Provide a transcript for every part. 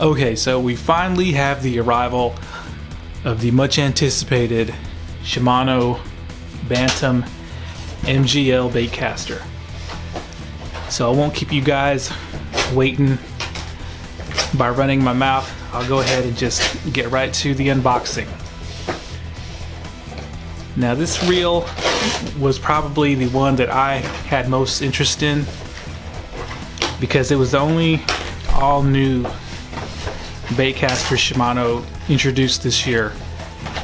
Okay, so we finally have the arrival of the much anticipated Shimano Bantam Mgl baitcaster. So I won't keep you guys waiting by running my mouth. I'll go ahead and just get right to the unboxing. Now this reel was probably the one that I had most interest in because it was the only all new baitcaster Shimano introduced this year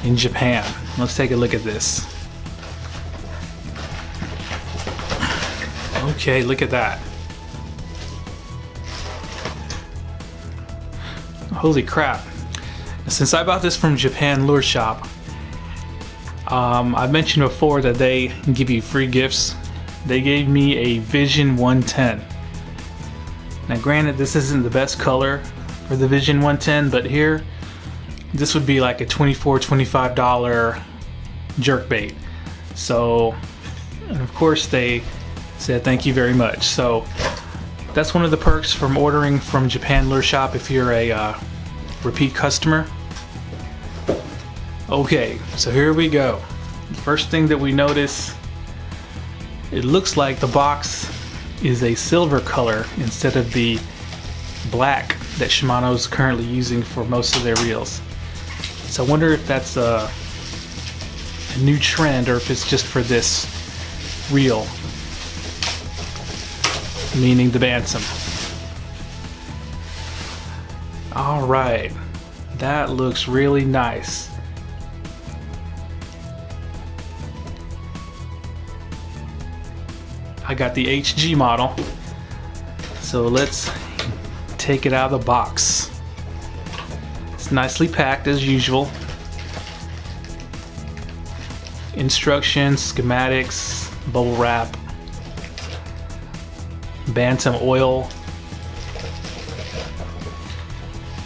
in Japan. Let's take a look at this. Okay, look at that. Holy crap. Since I bought this from Japan Lure Shop, I've mentioned before that they give you free gifts. They gave me a Vision 110. Now granted, this isn't the best color for the Vision 110, but here, this would be like a $24–25 jerkbait. So, and of course they said thank you very much. So that's one of the perks from ordering from Japan Lure Shop if you're a repeat customer. Okay, so here we go. First thing that we notice, it looks like the box is a silver color instead of the black that Shimano's currently using for most of their reels. So I wonder if that's a new trend or if it's just for this reel, meaning the Bantam. Alright, that looks really nice. I got the HG model, so let's take it out of the box. It's nicely packed as usual. Instructions, schematics, bubble wrap, Bantam oil.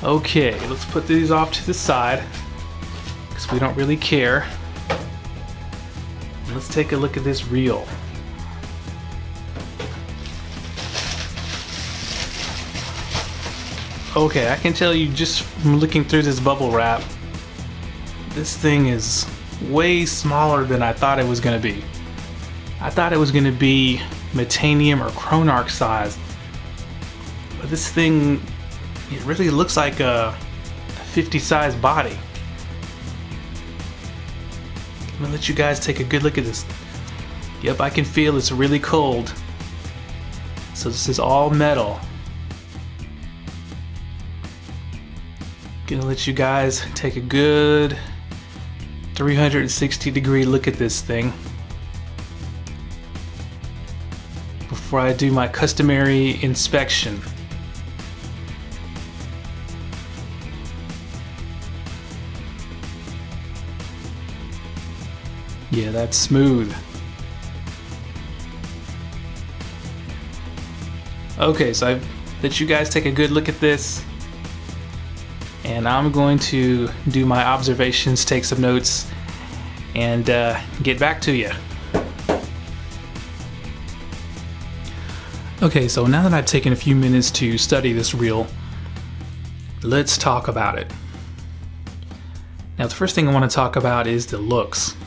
Okay, let's put these off to the side because we don't really care. Let's take a look at this reel. Okay, I can tell you just from looking through this bubble wrap, this thing is way smaller than I thought it was going to be. I thought it was going to be METANIUM or CHRONARCH size, but this thing, it really looks like a 50 size body. I'm going to let you guys take a good look at this. Yep, I can feel it's really cold. So this is all metal. Gonna let you guys take a good 360-degree look at this thing before I do my customary inspection. Yeah, that's smooth. Okay, so I've let you guys take a good look at this, and I'm going to do my observations, take some notes, and get back to you. Okay, so now that I've taken a few minutes to study this reel, let's talk about it. Now the first thing I want to talk about is the looks.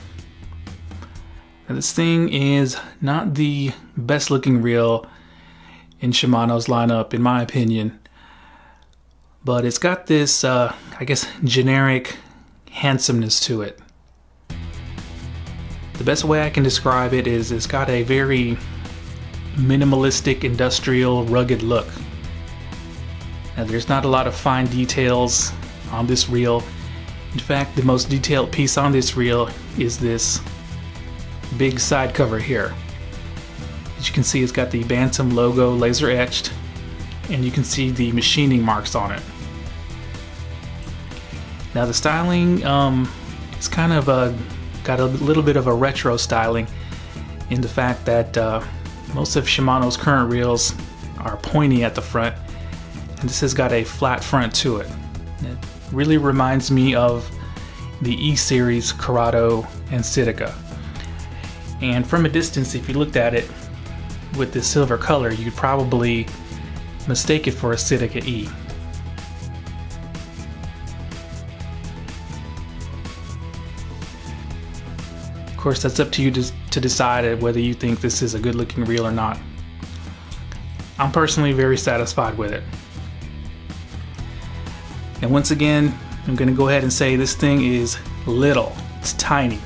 Now this thing is not the best looking reel in Shimano's lineup, in my opinion. But it's got this, I guess, generic handsomeness to it. The best way I can describe it is it's got a very minimalistic, industrial, rugged look. Now there's not a lot of fine details on this reel. In fact, the most detailed piece on this reel is this big side cover here. As you can see, it's got the Bantam logo laser etched, and you can see the machining marks on it. Now the styling, it's kind of got a little bit of a retro styling in the fact that most of Shimano's current reels are pointy at the front, and this has got a flat front to it. It really reminds me of the E-Series CURADO and CITICA. And from a distance, if you looked at it with this silver color, you'd probably mistake it for a CITICA E. Of course, that's up to you to decide whether you think this is a good looking reel or not. I'm personally very satisfied with it. And once again, I'm going to go ahead and say this thing is little. It's tiny.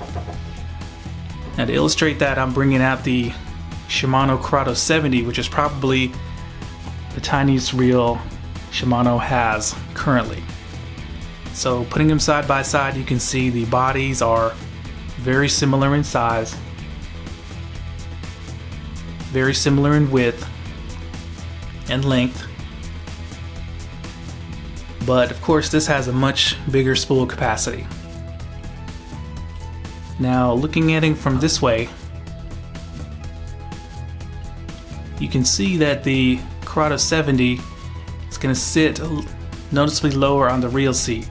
Now to illustrate that, I'm bringing out the Shimano CURADO 70, which is probably the tiniest reel Shimano has currently. So putting them side by side, you can see the bodies are very similar in size, very similar in width and length, but of course this has a much bigger spool capacity. Now looking at it from this way, you can see that the CURADO 70 is going to sit noticeably lower on the reel seat,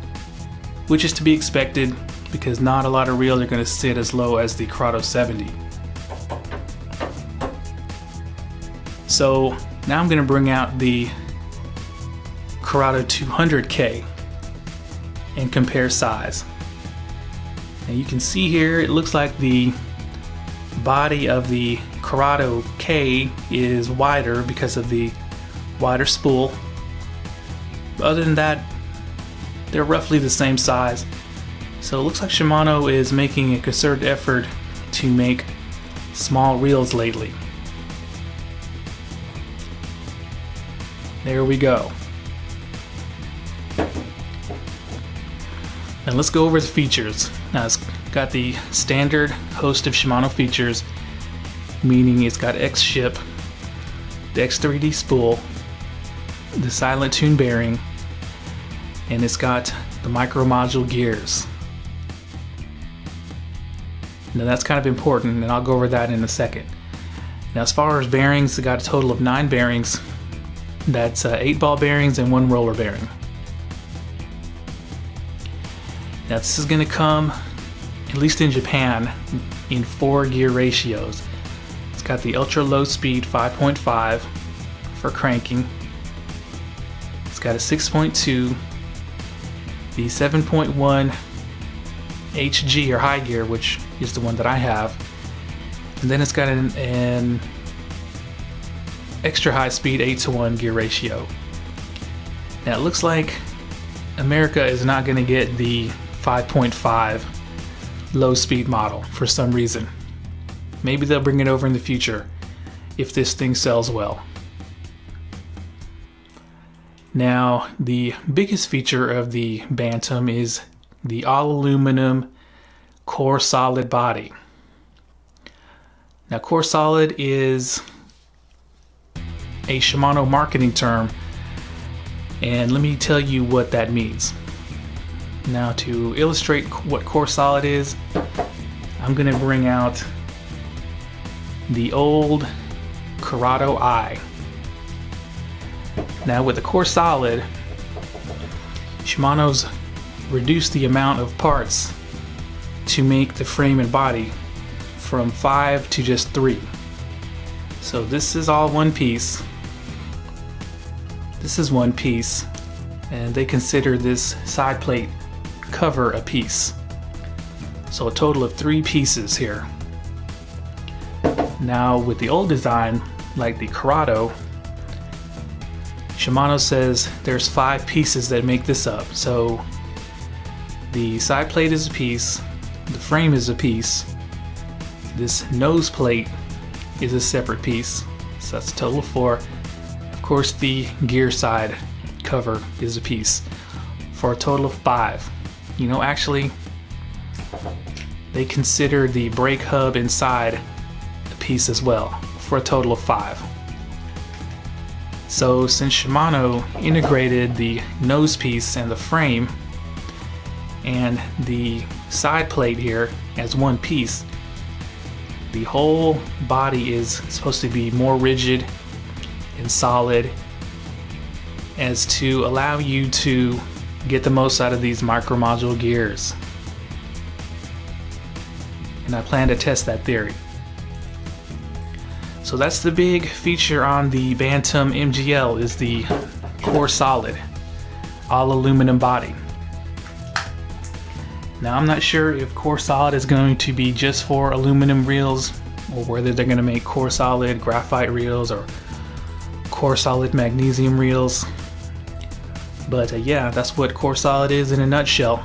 which is to be expected because not a lot of reels are going to sit as low as the CURADO 70. So now I'm going to bring out the CURADO 200K and compare size. And you can see here it looks like the body of the CURADO K is wider because of the wider spool. But other than that, they're roughly the same size. So it looks like Shimano is making a concerted effort to make small reels lately. There we go. And let's go over the features. Now it's got the standard host of Shimano features, meaning it's got X-Ship, the X3D spool, the silent tune bearing, and it's got the micro module gears. Now that's kind of important, and I'll go over that in a second. Now as far as bearings, it got a total of 9 bearings. That's 8 ball bearings and 1 roller bearing. Now this is going to come, at least in Japan, in 4 gear ratios. It's got the ultra low speed 5.5 for cranking. It's got a 6.2, the 7.1 HG or high gear, which is the one that I have, and then it's got an extra high speed 8:1 gear ratio. Now it looks like America is not going to get the 5.5 low speed model for some reason. Maybe they'll bring it over in the future if this thing sells well. Now the biggest feature of the Bantam is the all aluminum core solid body. Now core solid is a Shimano marketing term, and let me tell you what that means. Now to illustrate what core solid is, I'm going to bring out the old CURADO I. Now with the core solid, Shimano's reduced the amount of parts to make the frame and body from 5 to just 3. So this is all one piece. This is one piece, and they consider this side plate cover a piece. So a total of 3 pieces here. Now with the old design, like the CURADO, Shimano says there's 5 pieces that make this up. So the side plate is a piece, the frame is a piece, this nose plate is a separate piece, so that's a total of 4. Of course the gear side cover is a piece, for a total of 5. You know, actually they consider the brake hub inside a piece as well, for a total of 5. So since Shimano integrated the nose piece and the frame and the side plate here as one piece, the whole body is supposed to be more rigid and solid, as to allow you to get the most out of these micro module gears. And I plan to test that theory. So that's the big feature on the Bantam Mgl, is the core solid all aluminum body. Now I'm not sure if Core Solid is going to be just for aluminum reels, or whether they're going to make Core Solid graphite reels or Core Solid magnesium reels. But yeah, that's what Core Solid is in a nutshell.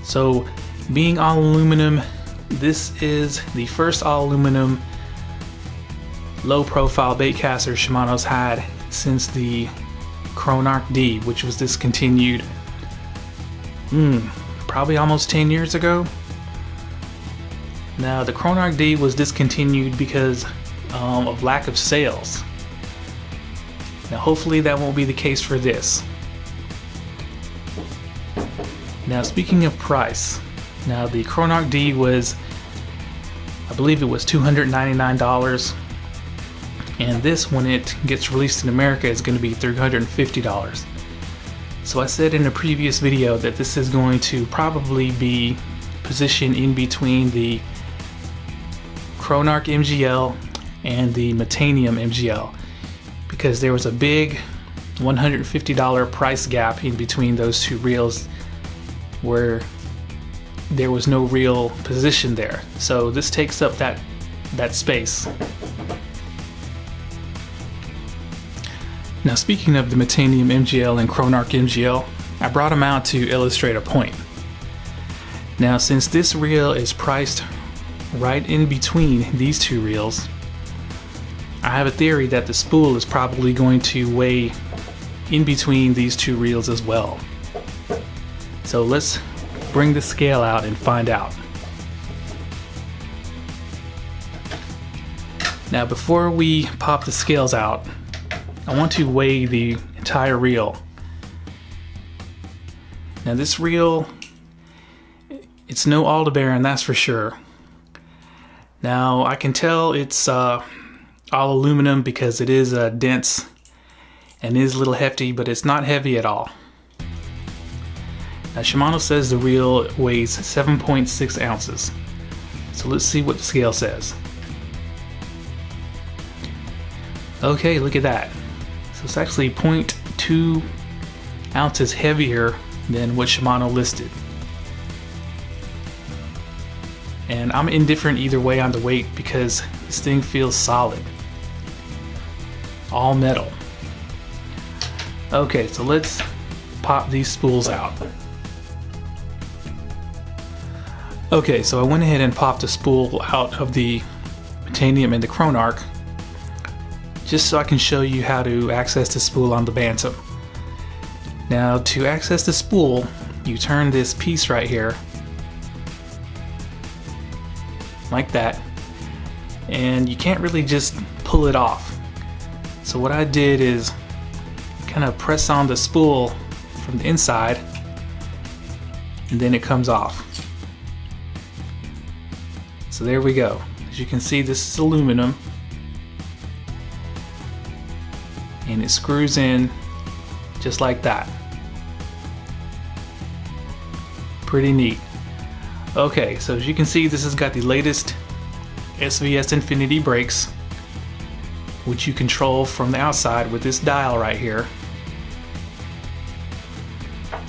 So being all aluminum, this is the first all aluminum low profile bait caster Shimano's had since the CHRONARCH D, which was discontinued probably almost 10 years ago. Now the CHRONARCH D was discontinued because of lack of sales. Now hopefully that won't be the case for this. Now speaking of price, now the CHRONARCH D was, I believe it was $299, and this, when it gets released in America, is going to be $350. So I said in a previous video that this is going to probably be positioned in between the CHRONARCH MGL and the METANIUM MGL, because there was a big $150 price gap in between those two reels where there was no real position there. So this takes up that space. Now speaking of the METANIUM MGL and CHRONARCH MGL, I brought them out to illustrate a point. Now since this reel is priced right in between these two reels, I have a theory that the spool is probably going to weigh in between these two reels as well. So let's bring the scale out and find out. Now before we pop the scales out, I want to weigh the entire reel. Now this reel, it's no ALDEBARAN, that's for sure. Now I can tell it's all aluminum because it is dense and is a little hefty, but it's not heavy at all. Now Shimano says the reel weighs 7.6 ounces. So let's see what the scale says. Okay, look at that. So it's actually 0.2 ounces heavier than what Shimano listed. And I'm indifferent either way on the weight because this thing feels solid. All metal. Okay, so let's pop these spools out. Okay, so I went ahead and popped a spool out of the METANIUM and the CHRONARCH, just so I can show you how to access the spool on the Bantam. Now to access the spool, you turn this piece right here, like that, and you can't really just pull it off. So what I did is kind of press on the spool from the inside, and then it comes off. So there we go. As you can see, this is aluminum, and it screws in just like that. Pretty neat. Okay, so as you can see, this has got the latest SVS Infinity brakes, which you control from the outside with this dial right here.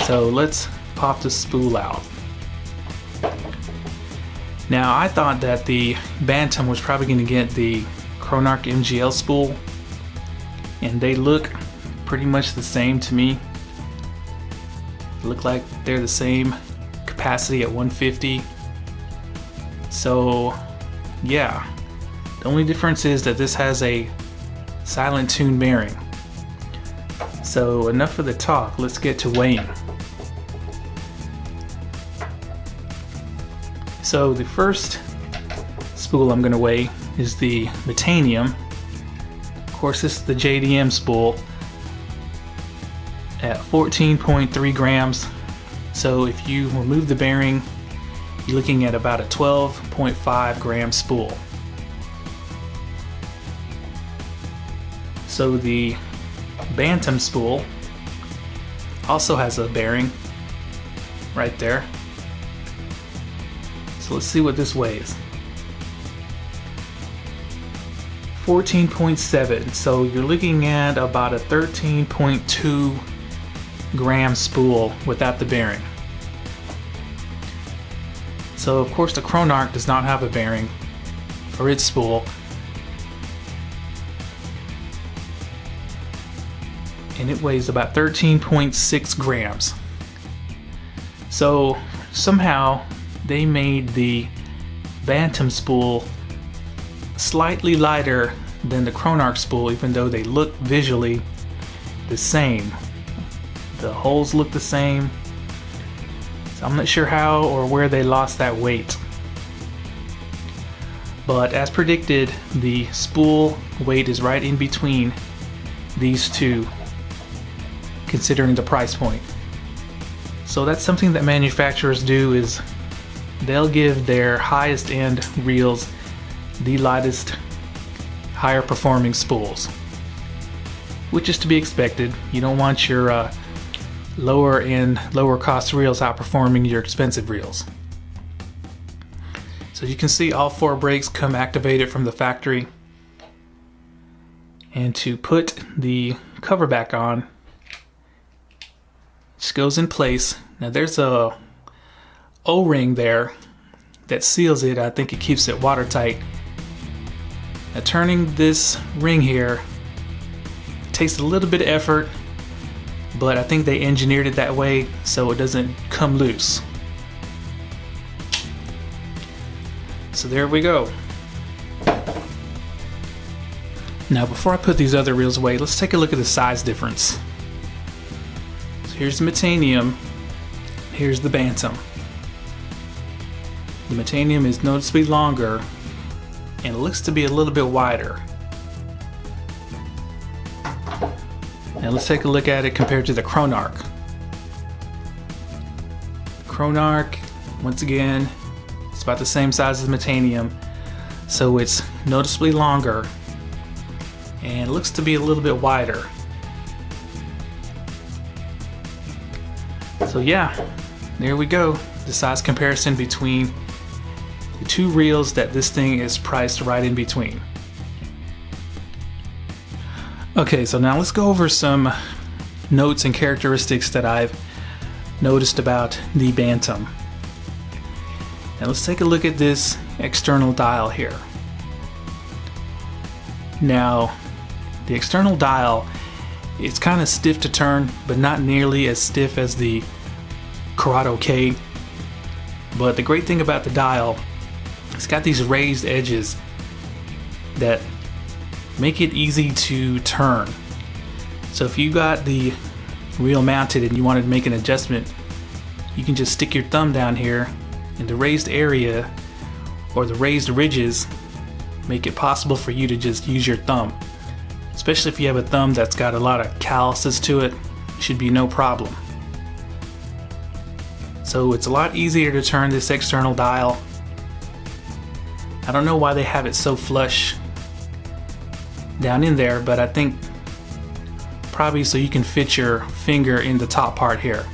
So let's pop the spool out. Now I thought that the Bantam was probably going to get the CHRONARCH MGL spool, and they look pretty much the same to me. They look like they're the same capacity at 150. So yeah, the only difference is that this has a silent tune bearing. So enough for the talk, let's get to weighing. So the first spool I'm going to weigh is the METANIUM. Of course, this is the JDM spool at 14.3 grams. So if you remove the bearing, you're looking at about a 12.5 gram spool. So the Bantam spool also has a bearing right there. So let's see what this weighs. 14.7, so you're looking at about a 13.2 gram spool without the bearing. So of course the CHRONARCH does not have a bearing for its spool, and it weighs about 13.6 grams. So somehow they made the Bantam spool slightly lighter than the CHRONARCH spool, even though they look visually the same. The holes look the same. So I'm not sure how or where they lost that weight. But as predicted, the spool weight is right in between these two, considering the price point. So that's something that manufacturers do, is they'll give their highest end reels the lightest, higher performing spools, which is to be expected. You don't want your lower end, lower cost reels outperforming your expensive reels. So you can see all 4 brakes come activated from the factory. And to put the cover back on, just goes in place. Now there's a O-ring there that seals it. I think it keeps it watertight. Now turning this ring here takes a little bit of effort, but I think they engineered it that way so it doesn't come loose. So there we go. Now before I put these other reels away, let's take a look at the size difference. So here's the METANIUM, here's the Bantam. The METANIUM is noticeably longer and it looks to be a little bit wider. Now let's take a look at it compared to the CHRONARCH. CHRONARCH, once again, it's about the same size as METANIUM, so it's noticeably longer and it looks to be a little bit wider. So yeah, there we go, the size comparison between the 2 reels that this thing is priced right in between. Okay, so now let's go over some notes and characteristics that I've noticed about the Bantam. Now let's take a look at this external dial here. Now, the external dial, it's kind of stiff to turn, but not nearly as stiff as the CURADO K. But the great thing about the dial, it's got these raised edges that make it easy to turn. So if you got the reel mounted and you wanted to make an adjustment, you can just stick your thumb down here, and the raised area or the raised ridges make it possible for you to just use your thumb. Especially if you have a thumb that's got a lot of calluses to it, should be no problem. So it's a lot easier to turn this external dial. I don't know why they have it so flush down in there, but I think probably so you can fit your finger in the top part here.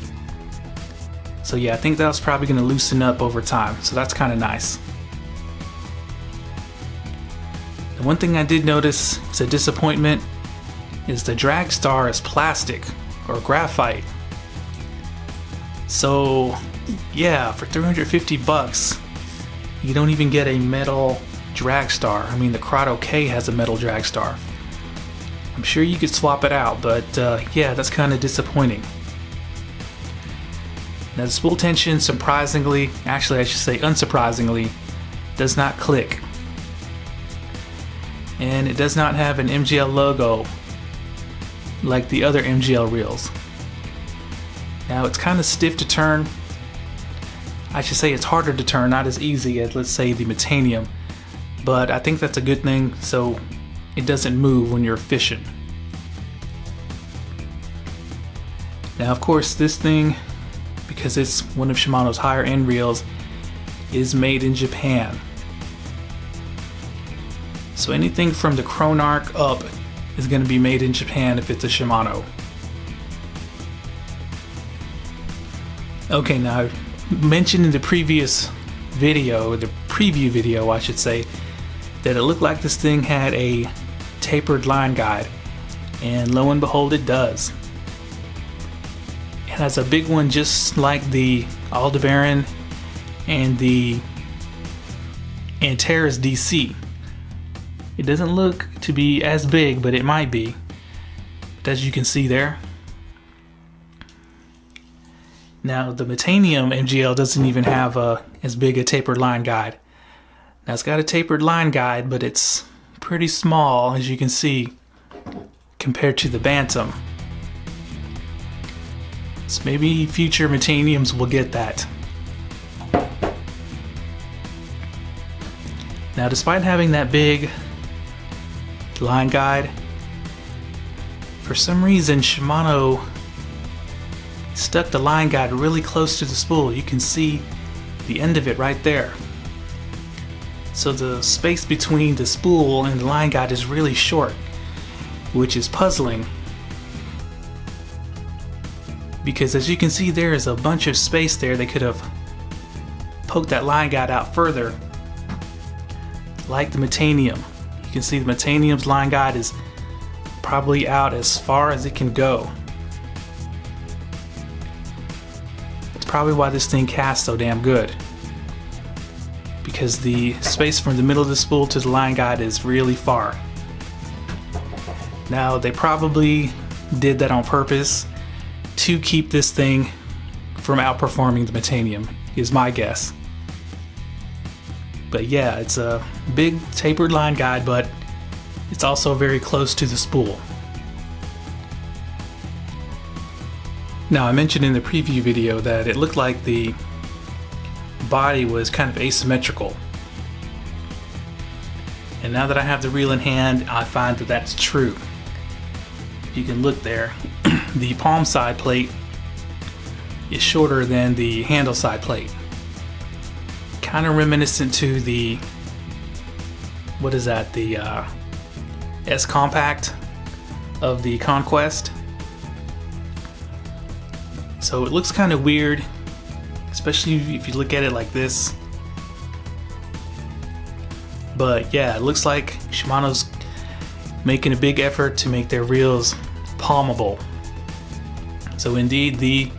So yeah, I think that's probably going to loosen up over time, so that's kind of nice. The one thing I did notice is a disappointment is the drag star is plastic or graphite. So yeah, for 350 bucks, you don't even get a metal drag star. I mean, the CHRONARCH K has a metal drag star. I'm sure you could swap it out, but yeah, that's kind of disappointing. Now the spool tension, surprisingly, actually I should say unsurprisingly, does not click. And it does not have an MGL logo like the other MGL reels. Now it's kind of stiff to turn. I should say it's harder to turn, not as easy as, let's say, the METANIUM. But I think that's a good thing, so it doesn't move when you're fishing. Now of course this thing, because it's one of Shimano's higher end reels, is made in Japan. So anything from the CHRONARCH up is going to be made in Japan if it's a Shimano. Okay, now I mentioned in the previous video, the preview video I should say, that it looked like this thing had a tapered line guide, and lo and behold it does. It has a big one just like the ALDEBARAN and the ANTARES DC. It doesn't look to be as big, but it might be. But as you can see there. Now the METANIUM MGL doesn't even have as big a tapered line guide. Now it's got a tapered line guide, but it's pretty small, as you can see, compared to the Bantam. So maybe future METANIUMs will get that. Now, despite having that big line guide, for some reason Shimano stuck the line guide really close to the spool. You can see the end of it right there. So the space between the spool and the line guide is really short, which is puzzling. Because as you can see, there is a bunch of space there. They could have poked that line guide out further, like the METANIUM. You can see the METANIUM's line guide is probably out as far as it can go. That's probably why this thing casts so damn good, because the space from the middle of the spool to the line guide is really far. Now, they probably did that on purpose to keep this thing from outperforming the METANIUM, is my guess. But yeah, it's a big tapered line guide, but it's also very close to the spool. Now, I mentioned in the preview video that it looked like the body was kind of asymmetrical. And now that I have the reel in hand, I find that that's true. If you can look there, the palm side plate is shorter than the handle side plate. Kind of reminiscent to the, what is that, the S Compact of the Conquest. So it looks kind of weird, especially if you look at it like this. But yeah, it looks like Shimano's making a big effort to make their reels palmable. So indeed, the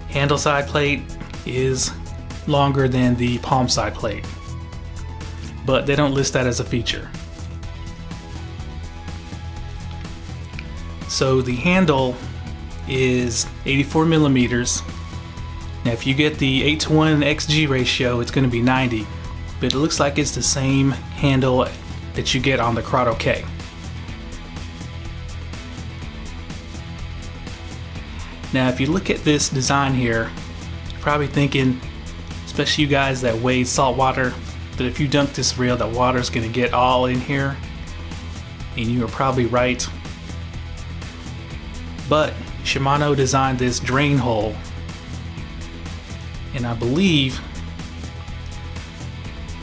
handle side plate is longer than the palm side plate, but they don't list that as a feature. So the handle is 84 millimeters. Now if you get the 8:1 XG ratio, it's going to be 90, but it looks like it's the same handle that you get on the CURADO K. Now if you look at this design here, you're probably thinking, especially you guys that wade salt water, that if you dunk this reel, that water's going to get all in here. And you are probably right. But Shimano designed this drain hole, and I believe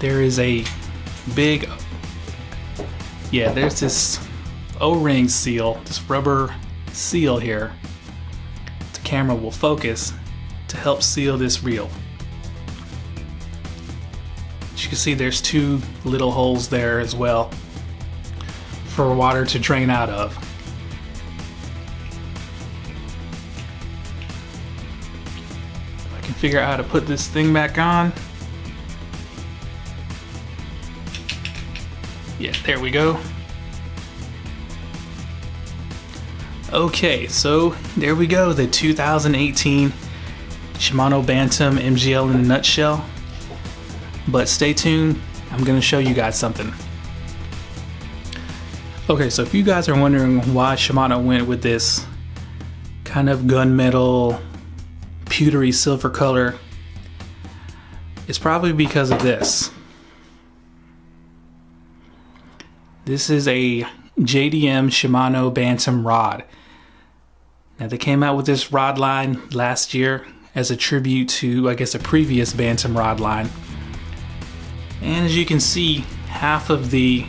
there is a big, there's this O-ring seal, this rubber seal here. The camera will focus to help seal this reel. As you can see, there's two little holes there as well for water to drain out of. If I can figure out how to put this thing back on. Yeah, there we go. Okay, so there we go, the 2018 Shimano Bantam Mgl in a nutshell. But stay tuned, I'm going to show you guys something. Okay, so if you guys are wondering why Shimano went with this kind of gunmetal, pewtery silver color, it's probably because of this. This is a JDM Shimano Bantam rod. Now they came out with this rod line last year as a tribute to, I guess, a previous Bantam rod line. And as you can see, half of the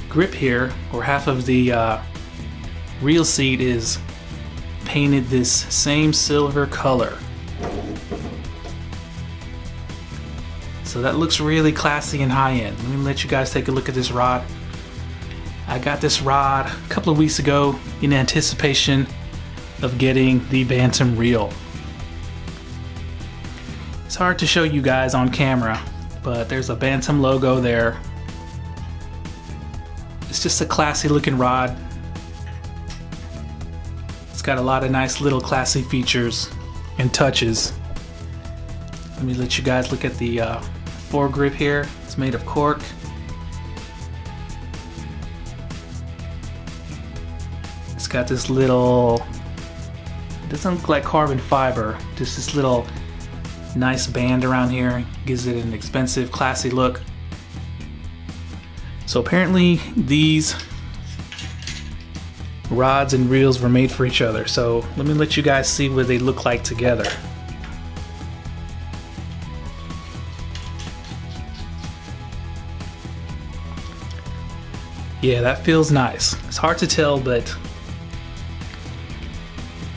grip here, or half of the reel seat, is painted this same silver color. So that looks really classy and high-end. Let me let you guys take a look at this rod. I got this rod a couple of weeks ago in anticipation of getting the Bantam reel. It's hard to show you guys on camera, but there's a Bantam logo there. It's just a classy looking rod. It's got a lot of nice little classy features and touches. Let me let you guys look at the foregrip here. It's made of cork. It's got this little, it doesn't look like carbon fiber, just this little nice band around here. Gives it an expensive, classy look. So apparently these rods and reels were made for each other. So let me let you guys see what they look like together. Yeah, that feels nice. It's hard to tell, but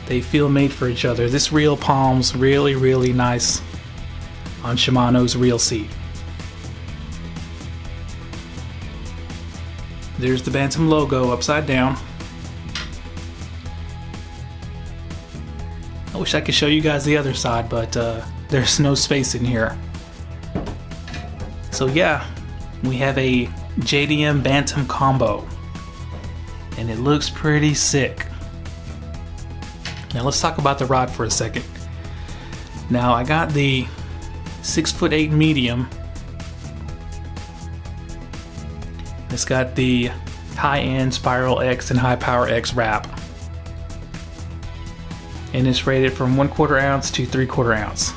they feel made for each other. This reel palms really, really nice on Shimano's reel seat. There's the Bantam logo upside down. I wish I could show you guys the other side, but there's no space in here. So yeah, we have a JDM Bantam combo, and it looks pretty sick. Now let's talk about the rod for a second. Now I got the 6'8" medium. It's got the high-end Spiral X and High Power X wrap, and it's rated from 1/4 ounce to 3/4 ounce.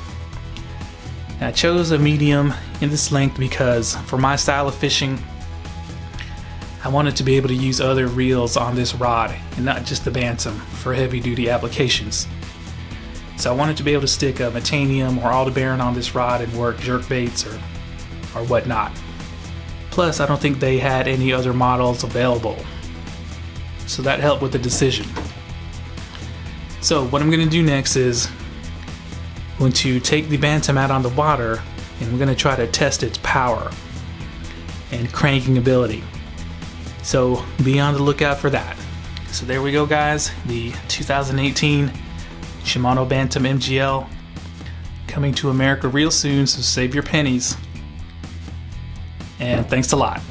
Now I chose a medium in this length because for my style of fishing, I wanted to be able to use other reels on this rod and not just the Bantam for heavy duty applications. So I wanted to be able to stick a METANIUM or ALDEBARAN on this rod and work jerk baits or whatnot. Plus, I don't think they had any other models available, so that helped with the decision. So what I'm going to do next is I'm going to take the Bantam out on the water, and I'm going to try to test its power and cranking ability. So be on the lookout for that. So there we go, guys. The 2018 Shimano Bantam Mgl coming to America real soon, so save your pennies. And thanks a lot.